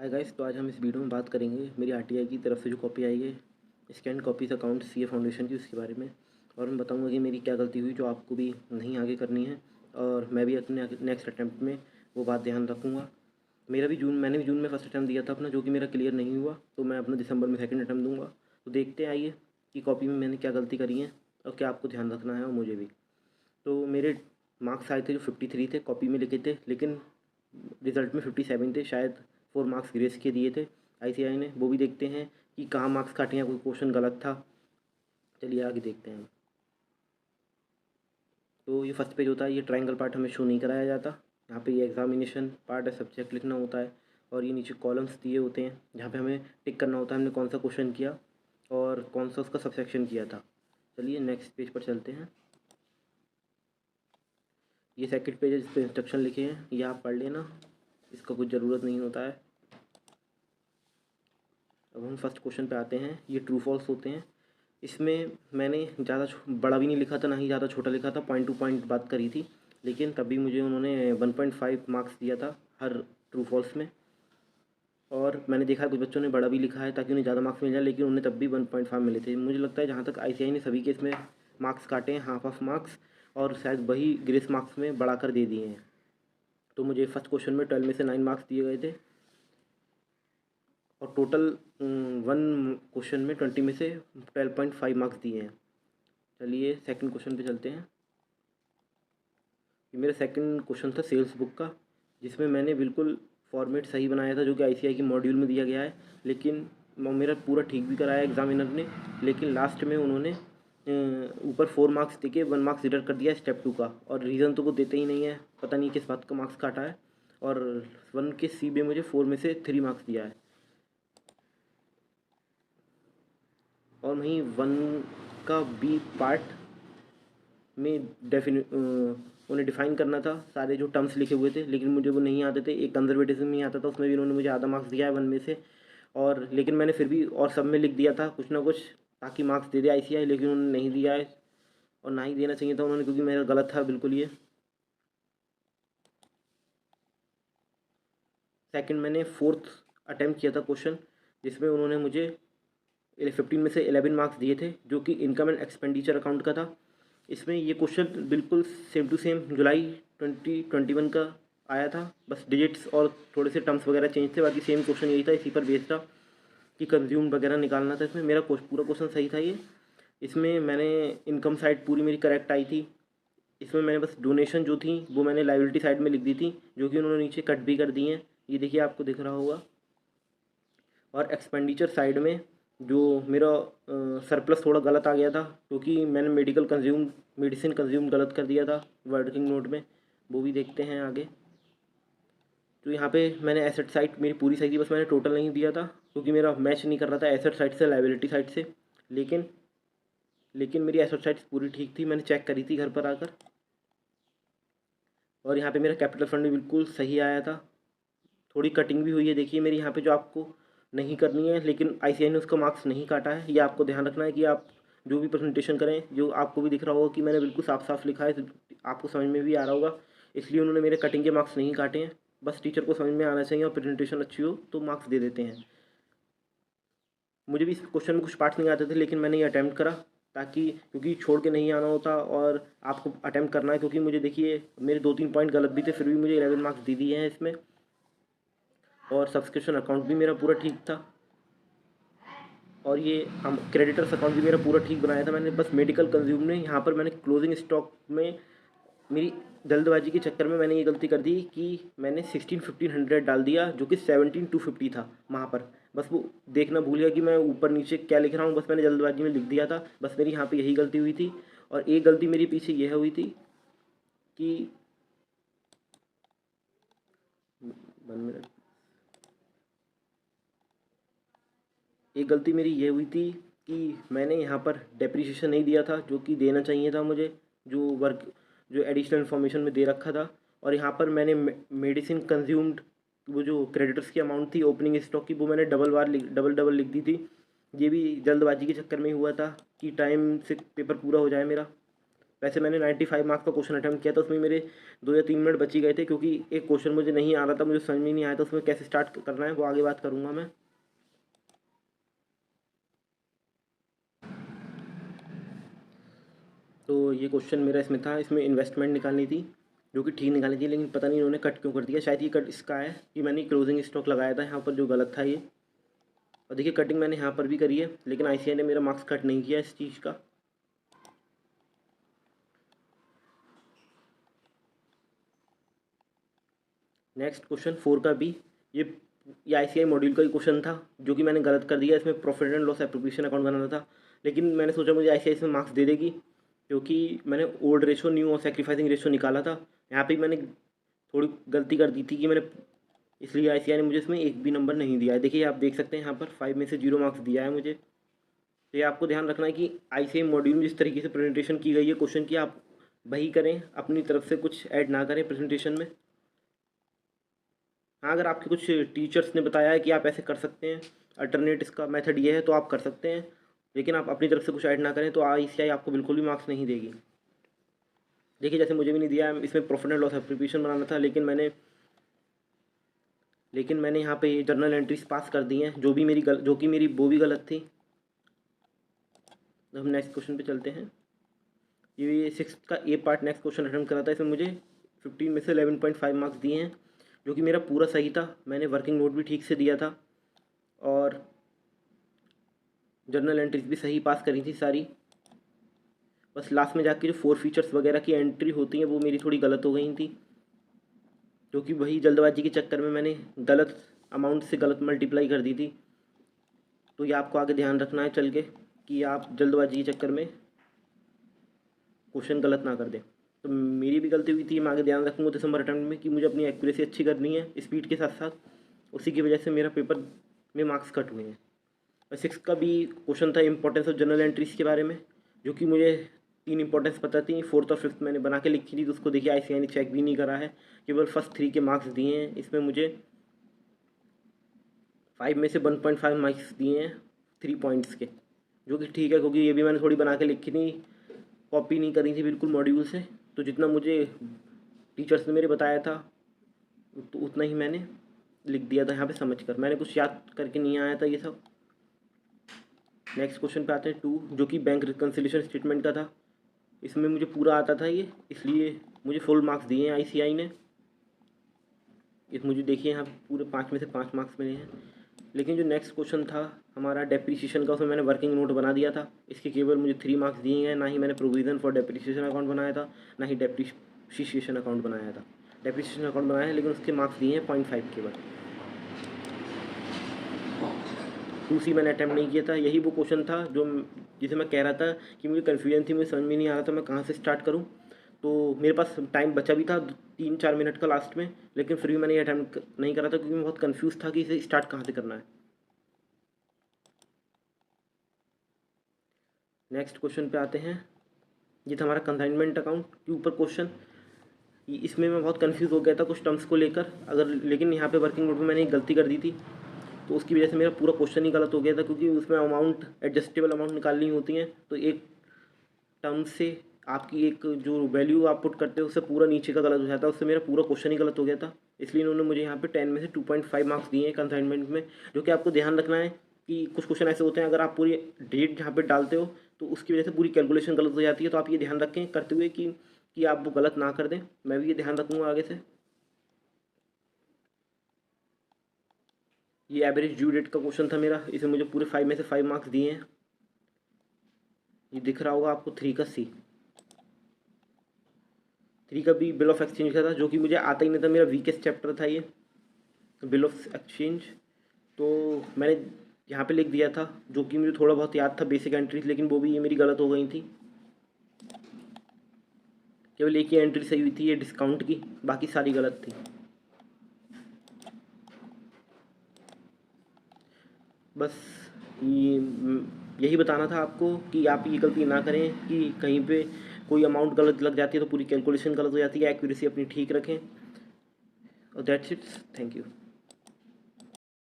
Hi guys, तो आज हम इस वीडियो में बात करेंगे मेरी आरटीआई की तरफ से जो कॉपी आई है scan copies account CA foundation की, उसके बारे में। और मैं बताऊंगा कि मेरी क्या गलती हुई जो आपको भी नहीं आगे करनी है, और मैं भी अपने नेक्स्ट अटैम्प्ट में वो बात ध्यान रखूँगा। मैंने भी जून में फर्स्ट अटैम्प्ट दिया था अपना, जो कि मेरा क्लियर नहीं हुआ, तो मैं अपना दिसंबर में सेकंड अटैम्प्ट दूंगा। तो देखते हैं आइए कि कॉपी में मैंने क्या गलती करी है और क्या आपको ध्यान रखना है, और मुझे भी। तो मेरे मार्क्स आए थे जो 53 थे, कॉपी में लिखे थे, लेकिन रिज़ल्ट में 57 थे। शायद 4 मार्क्स ग्रेस के दिए थे आईसीआई ने। वो भी देखते हैं कि कहाँ मार्क्स काटे हैं, कोई क्वेश्चन गलत था। चलिए आगे देखते हैं। तो ये फर्स्ट पेज होता है, ये ट्रायंगल पार्ट हमें शो नहीं कराया जाता। यहाँ पे ये एग्जामिनेशन पार्ट है, सब्जेक्ट लिखना होता है, और ये नीचे कॉलम्स दिए होते हैं जहाँ पे हमें टिक करना होता है हमने कौन सा क्वेश्चन किया और कौन सा उसका सबसेक्शन किया था। चलिए नेक्स्ट पेज पर चलते हैं। ये सेकंड पेज है जिस पे इंस्ट्रक्शन लिखे हैं, ये आप पढ़ लेना, इसका कुछ ज़रूरत नहीं होता है। अब हम फर्स्ट क्वेश्चन पे आते हैं। ये ट्रू फॉल्स होते हैं। इसमें मैंने ज़्यादा बड़ा भी नहीं लिखा था, ना ही ज़्यादा छोटा लिखा था, पॉइंट टू पॉइंट बात करी थी, लेकिन तब भी मुझे उन्होंने 1.5 मार्क्स दिया था हर ट्रू फॉल्स में। और मैंने देखा कुछ बच्चों ने बड़ा भी लिखा है ताकि उन्हें ज़्यादा मार्क्स मिल जाए, लेकिन उन्हें तब भी 1.5 मिले थे। मुझे लगता है जहाँ तक आईसीआई ने सभी के इसमें मार्क्स काटे हैं, हाफ ऑफ मार्क्स, और शायद वही ग्रेस मार्क्स में बढ़ाकर दे दिए हैं। तो मुझे फर्स्ट क्वेश्चन में 12 में से 9 मार्क्स दिए गए थे, और टोटल 1 क्वेश्चन में 20 में से 12.5 मार्क्स दिए हैं। चलिए सेकंड क्वेश्चन पे चलते हैं। ये मेरा सेकंड क्वेश्चन था सेल्स बुक का, जिसमें मैंने बिल्कुल फॉर्मेट सही बनाया था जो कि आईसीआई की मॉड्यूल में दिया गया है, लेकिन मेरा पूरा ठीक भी कराया एग्जामिनर ने, लेकिन लास्ट में उन्होंने ऊपर 4 मार्क्स दे के 1 मार्क्स डिडक्ट कर दिया स्टेप 2 का, और रीज़न तो वो देते ही नहीं है, पता नहीं किस बात का मार्क्स काटा है। और 1 के सी में मुझे 4 में से 3 मार्क्स दिया है। और वहीं 1 का बी पार्ट में उन्हें डिफ़ाइन करना था सारे जो टर्म्स लिखे हुए थे, लेकिन मुझे वो नहीं आते थे। एक कंजर्वेटिज्म नहीं आता था, उसमें भी उन्होंने मुझे आधा मार्क्स दिया है 1 में से। और लेकिन मैंने फिर भी और सब में लिख दिया था कुछ ना कुछ ताकि मार्क्स दे दे आईसीआई, लेकिन उन्होंने नहीं दिया है, और ना ही देना चाहिए था उन्होंने, क्योंकि मेरा गलत था बिल्कुल ये। सेकंड मैंने फोर्थ अटैम्प्ट किया था क्वेश्चन, जिसमें उन्होंने मुझे 15 में से 11 मार्क्स दिए थे, जो कि इनकम एंड एक्सपेंडिचर अकाउंट का था। इसमें ये क्वेश्चन बिल्कुल सेम टू सेम जुलाई 2021 का आया था, बस डिजिट्स और थोड़े से टर्म्स वगैरह चेंज थे, बाकी सेम क्वेश्चन यही था। इसी पर बेस्ड था कि कंज्यूम वगैरह निकालना था। इसमें मेरा पूरा क्वेश्चन सही था ये। इसमें मैंने इनकम साइड पूरी मेरी करेक्ट आई थी। इसमें मैंने बस डोनेशन जो थी वो मैंने लाइबिलिटी साइड में लिख दी थी, जो कि उन्होंने नीचे कट भी कर दी हैं, ये देखिए आपको दिख रहा होगा। और एक्सपेंडिचर साइड में जो मेरा सरप्लस थोड़ा गलत आ गया था, क्योंकि मैंने मेडिसिन कंज्यूम गलत कर दिया था वर्किंग नोट में, वो भी देखते हैं आगे। तो यहाँ पे मैंने एसेट साइड मेरी पूरी सही थी, बस मैंने टोटल नहीं दिया था क्योंकि मेरा मैच नहीं कर रहा था एसेट साइड से लाइबिलिटी साइड से। लेकिन लेकिन मेरी एसेट साइड पूरी ठीक थी, मैंने चेक करी थी घर पर आकर। और यहाँ पे मेरा कैपिटल फंड भी बिल्कुल सही आया था। थोड़ी कटिंग भी हुई है, देखिए मेरी यहाँ पे जो आपको नहीं करनी है, लेकिन आईसीआई ने उसका मार्क्स नहीं काटा है। ये आपको ध्यान रखना है कि आप जो भी प्रेजेंटेशन करें, जो आपको भी दिख रहा होगा कि मैंने बिल्कुल साफ साफ लिखा है, तो आपको समझ में भी आ रहा होगा। इसलिए उन्होंने मेरे कटिंग के मार्क्स नहीं काटे हैं। बस टीचर को समझ में आना चाहिए और प्रेजेंटेशन अच्छी हो तो मार्क्स दे देते हैं। मुझे भी इस क्वेश्चन में कुछ पार्ट्स नहीं आते थे, लेकिन मैंने ये अटैम्प्ट करा ताकि, क्योंकि छोड़ के नहीं आना होता और आपको अटैम्प्ट करना है। क्योंकि मुझे देखिए मेरे 2-3 पॉइंट गलत भी थे, फिर भी मुझे 11 मार्क्स दे दिए हैं इसमें। और सब्सक्रिप्शन अकाउंट भी मेरा पूरा ठीक था, और ये हम क्रेडिटर्स अकाउंट भी मेरा पूरा ठीक बनाया था मैंने। बस मेडिकल कंज्यूम ने यहाँ पर मैंने क्लोजिंग स्टॉक में मेरी जल्दबाजी के चक्कर में मैंने ये गलती कर दी कि मैंने 16-1500 डाल दिया, जो कि 17,250 था वहाँ पर। बस वो देखना भूल गया कि मैं ऊपर नीचे क्या लिख रहा हूँ, बस मैंने जल्दबाजी में लिख दिया था। बस मेरी यहाँ पे यही गलती हुई थी। और एक गलती मेरी पीछे यह हुई थी कि 1 मिनट, एक गलती मेरी ये हुई थी कि मैंने यहाँ पर डेप्रिसिएशन नहीं दिया था, जो कि देना चाहिए था मुझे, जो एडिशनल इन्फॉर्मेशन में दे रखा था। और यहाँ पर मैंने मेडिसिन कंज्यूम्ड, वो जो क्रेडिटर्स की अमाउंट थी ओपनिंग स्टॉक की, वो मैंने डबल डबल लिख दी थी। ये भी जल्दबाजी के चक्कर में हुआ था कि टाइम से पेपर पूरा हो जाए मेरा, वैसे मैंने 95 मार्क्स का क्वेश्चन अटैम्प्ट किया था, उसमें मेरे 2 या 3 मिनट बच ही गए थे, क्योंकि एक क्वेश्चन मुझे नहीं आ रहा था, मुझे समझ में नहीं आया था उसमें कैसे स्टार्ट करना है, वो आगे बात करूँगा मैं। तो ये क्वेश्चन मेरा इसमें था, इसमें इन्वेस्टमेंट निकालनी थी जो कि ठीक निकालनी थी, लेकिन पता नहीं इन्होंने कट क्यों कर दिया। शायद ये कट इसका है कि मैंने क्लोजिंग स्टॉक लगाया था यहाँ पर, जो गलत था ये। और देखिए कटिंग मैंने यहाँ पर भी करी है, लेकिन ICAI ने मेरा मार्क्स कट नहीं किया इस चीज़ का। नेक्स्ट क्वेश्चन 4 का भी ये ICAI मॉड्यूल का ही क्वेश्चन था, जो कि मैंने गलत कर दिया। इसमें profit and loss appropriation account बनाना था, लेकिन मैंने सोचा मुझे ICAI इसमें मार्क्स दे देगी, क्योंकि मैंने ओल्ड रेशो, न्यू और सेक्रीफाइसिंग रेशो निकाला था। यहाँ पे मैंने थोड़ी गलती कर दी थी कि मैंने, इसलिए ICAI ने मुझे इसमें एक भी नंबर नहीं दिया है। देखिए आप देख सकते हैं यहाँ पर 5 में से 0 मार्क्स दिया है मुझे। तो ये आपको ध्यान रखना है कि ICAI मॉड्यूल में जिस तरीके से प्रेजेंटेशन की गई है क्वेश्चन की, आप वही करें, अपनी तरफ से कुछ ऐड ना करें प्रेजेंटेशन में। हाँ, अगर आपके कुछ टीचर्स ने बताया है कि आप ऐसे कर सकते हैं, अल्टरनेट इसका मेथड ये है, तो आप कर सकते हैं, लेकिन आप अपनी तरफ से कुछ ऐड ना करें, तो ICAI आपको बिल्कुल भी मार्क्स नहीं देगी। देखिए जैसे मुझे भी नहीं दिया, इसमें प्रॉफिट एंड लॉस एप्रोप्रिएशन बनाना था, लेकिन मैंने यहाँ पे जर्नल एंट्रीज पास कर दी हैं, जो कि मेरी वो भी गलत थी। तो हम नेक्स्ट क्वेश्चन पे चलते हैं। ये 6 का ए पार्ट नेक्स्ट क्वेश्चन अटेम्प्ट करा था, इसमें मुझे 15 में से 11.5 मार्क्स दिए हैं, जो कि मेरा पूरा सही था। मैंने वर्किंग नोट भी ठीक से दिया था और जर्नल एंट्रीज भी सही पास करी थी सारी। बस लास्ट में जाके जो 4 फीचर्स वगैरह की एंट्री होती हैं वो मेरी थोड़ी गलत हो गई थी, क्योंकि वही जल्दबाजी के चक्कर में मैंने गलत अमाउंट से गलत मल्टीप्लाई कर दी थी। तो ये आपको आगे ध्यान रखना है चल के, कि आप जल्दबाजी के चक्कर में क्वेश्चन गलत ना कर दें। तो मेरी भी गलती हुई थी, मैं आगे ध्यान रखूँगा दिसंबर अटेम्प्ट में कि मुझे अपनी एक्यूरेसी अच्छी करनी है स्पीड के साथ साथ। उसी की वजह से मेरा पेपर में मार्क्स कट हुए हैं। और 6 का भी क्वेश्चन था इंपॉर्टेंस ऑफ जनरल एंट्रीज के बारे में, जो कि मुझे 3 इंपॉर्टेंस पता थी। 4th और 5th मैंने बना के लिखी थी, तो उसको देखिए ICAI ने चेक भी नहीं करा है, केवल फर्स्ट 3 के मार्क्स दिए हैं। इसमें मुझे 5 में से 1.5 मार्क्स दिए हैं 3 पॉइंट्स के, जो कि ठीक है, क्योंकि ये भी मैंने थोड़ी बना के लिखी थी, कॉपी नहीं करी थी बिल्कुल मॉड्यूल से। तो जितना मुझे टीचर्स ने मेरे बताया था तो उतना ही मैंने लिख दिया था यहाँ पे समझ कर, मैंने कुछ याद करके नहीं आया था ये सब। नेक्स्ट क्वेश्चन पे आते हैं 2, जो कि बैंक रिकन्सिलिएशन स्टेटमेंट का था। इसमें मुझे पूरा आता था ये, इसलिए मुझे फुल मार्क्स दिए हैं ICAI ने। इस मुझे देखिए यहाँ पूरे 5 में से 5 मार्क्स मिले हैं। लेकिन जो नेक्स्ट क्वेश्चन था हमारा डेप्रीशिएशन का, उसमें मैंने वर्किंग नोट बना दिया था, इसके केवल मुझे 3 मार्क्स दिए हैं। ना ही मैंने प्रोविज़न फॉर डेप्रीशिएशन अकाउंट बनाया था, ना ही डेप्रीशिएशन अकाउंट बनाया था। डेप्रीशिएशन अकाउंट बनाया है, लेकिन उसके मार्क्स दिए हैं 0.5 केवल। 2C मैंने अटैम्प्ट नहीं किया था। यही वो क्वेश्चन था जिसे मैं कह रहा था कि मुझे कन्फ्यूजन थी, मुझे समझ में नहीं आ रहा था मैं कहाँ से स्टार्ट करूँ। तो मेरे पास टाइम बचा भी था 3-4 मिनट का लास्ट में, लेकिन फिर भी मैंने ये अटैम्प्ट नहीं करा था, क्योंकि मैं बहुत कन्फ्यूज़ था कि इसे स्टार्ट कहाँ से करना है। नेक्स्ट क्वेश्चन पे आते हैं। ये था हमारा कंसाइनमेंट अकाउंट के ऊपर क्वेश्चन। इसमें मैं बहुत कंफ्यूज हो गया था कुछ टर्म्स को लेकर, लेकिन यहाँ पे वर्किंग नोट में मैंने एक गलती कर दी थी, तो उसकी वजह से मेरा पूरा क्वेश्चन ही गलत हो गया था, क्योंकि उसमें अमाउंट एडजस्टेबल अमाउंट निकालनी होती हैं, तो एक टर्म से आपकी एक जो वैल्यू आप पुट करते हो उससे पूरा नीचे का गलत हो जाता है, उससे मेरा पूरा क्वेश्चन ही गलत हो गया था। इसलिए उन्होंने मुझे यहाँ पे 10 में से 2.5 मार्क्स दिए हैं कंसाइनमेंट में। जो कि आपको ध्यान रखना है कि कुछ क्वेश्चन ऐसे होते हैं, अगर आप पूरी डेट यहाँ पे डालते हो तो उसकी वजह से पूरी कैलकुलेशन गलत हो जाती है। तो आप ये ध्यान रखें करते हुए कि आप वो गलत ना कर दें। मैं भी ये ध्यान रखूँगा आगे से। ये एवरेज ड्यू डेट का क्वेश्चन था मेरा, इसमें मुझे पूरे 5 में से 5 मार्क्स दिए हैं। ये दिख रहा होगा आपको 3 का C। 3 का भी बिल ऑफ एक्सचेंज का था, जो कि मुझे आता ही नहीं था, मेरा वीकेस्ट चैप्टर था ये बिल ऑफ एक्सचेंज। तो मैंने यहाँ पे लिख दिया था, जो कि मुझे थोड़ा बहुत याद था बेसिक एंट्रीज, लेकिन वो भी ये मेरी गलत हो गई थी। केवल एक ही एंट्री सही हुई थी, ये डिस्काउंट की, बाकी सारी गलत थी। बस यही बताना था आपको कि आप ये गलती ना करें कि कहीं पे कोई अमाउंट गलत लग जाती है तो पूरी कैलकुलेशन गलत हो जाती है। एक्यूरेसी अपनी ठीक रखें। और दैट्स इट, थैंक यू।